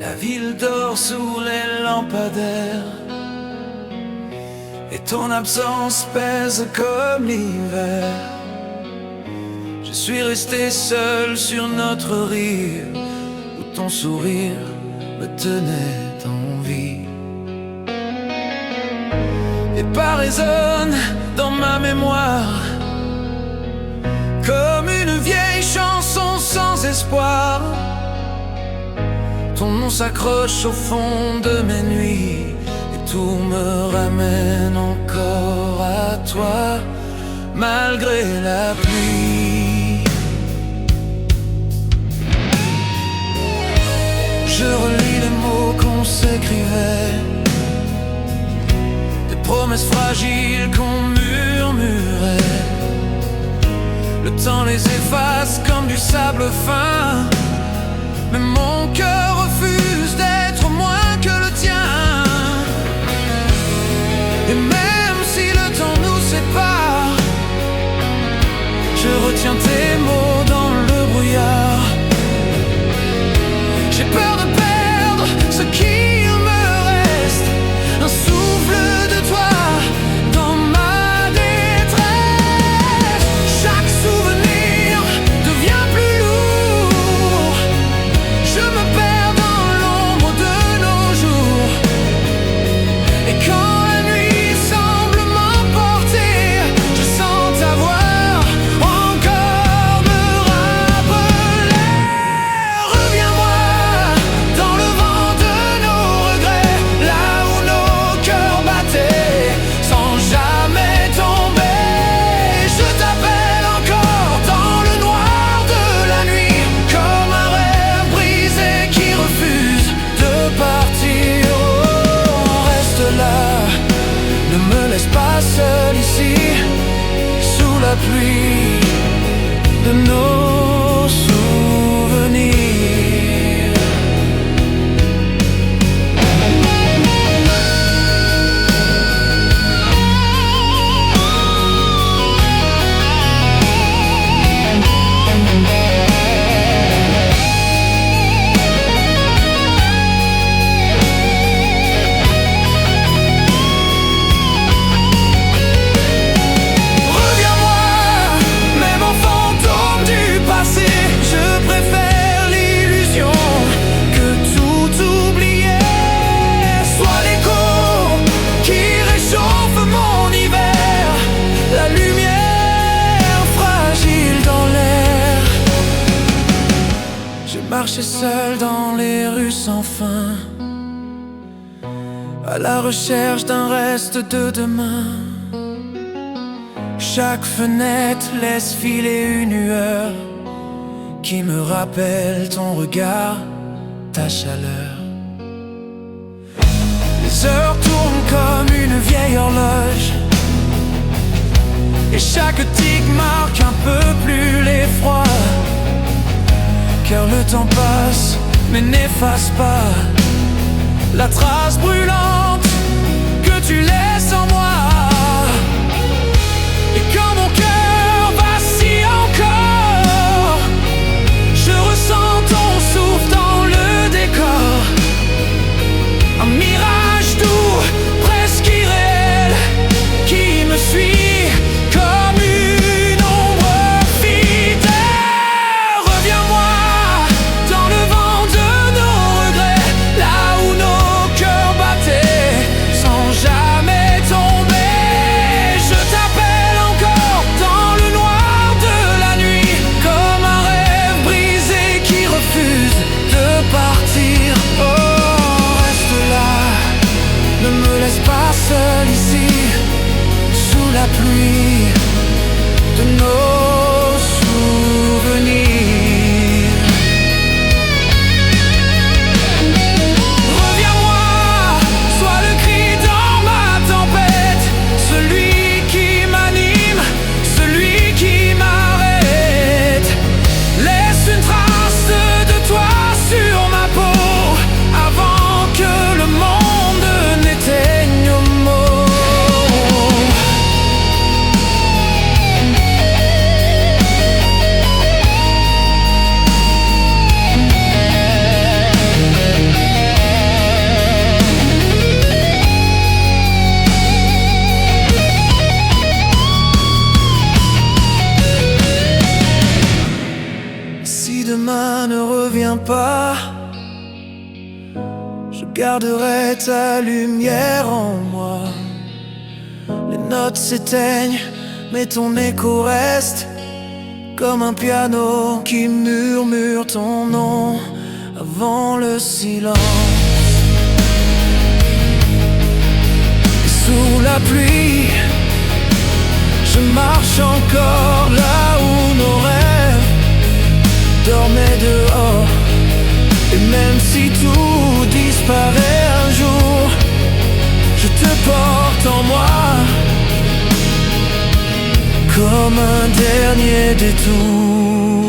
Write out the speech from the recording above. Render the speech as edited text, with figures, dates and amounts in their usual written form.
La ville dort sous les lampadaires et ton absence pèse comme l'hiver. Je suis resté seul sur notre rive où ton sourire me tenait en vie. Et pas résonne dans ma mémoire comme une vieille chanson sans espoir. Ton nom s'accroche au fond de mes nuits et tout me ramène encore à toi, malgré la pluie. Je relis les mots qu'on s'écrivait, des promesses fragiles qu'on murmurait. Le temps les efface comme du sable fin, mais mon cœur refuse d'être moins que le tien. Et même si le temps nous sépare, je retiens tes mots dans le brouillard. J'ai peur de perdre ce qu'il me reste, un souffle de toi dans ma détresse. Chaque souvenir devient plus lourd, je me perds dans l'ombre de nos jours. Et quand la nuit semble m'emporter, je sens ta voix encore me rappeler. Reviens-moi dans le vent de nos regrets, là où nos cœurs battaient sans jamais tomber. Je t'appelle encore dans le noir de la nuit, comme un rêve brisé qui refuse de partir. Oh, reste là, ne me laisse pas seul ici, sous la pluie de nos souvenirs. Reviens-moi, même en fantôme du passé, je préfère l'illusion que tout oublier. Sois l'écho qui réchauffe mon hiver, la lumière fragile dans l'air. J'ai marché seul dans les rues sans fin, à la recherche d'un reste de demain. Chaque fenêtre laisse filer une lueur qui me rappelle ton regard, ta chaleur. Les heures tournent comme une vieille horloge et chaque tic marque un peu plus l'effroi. Car le temps passe mais n'efface pas la trace brûlante que tu laisses en moi. Et quand mon cœur vacille encore, je ressens ton souffle dans le décor. Un mirage doux, presque irréel, qui me suit comme une ombre fidèle. Reviens-moi dans le vent de nos regrets, là où nos cœurs battaient sans jamais demain ne revient pas, je garderai ta lumière en moi. Les notes s'éteignent, mais ton écho reste, comme un piano qui murmure ton nom avant le silence. Et sous la pluie, je marche encore là où nos rêves dormaient dehors. Et même si tout disparaît un jour, je te porte en moi comme un dernier détour.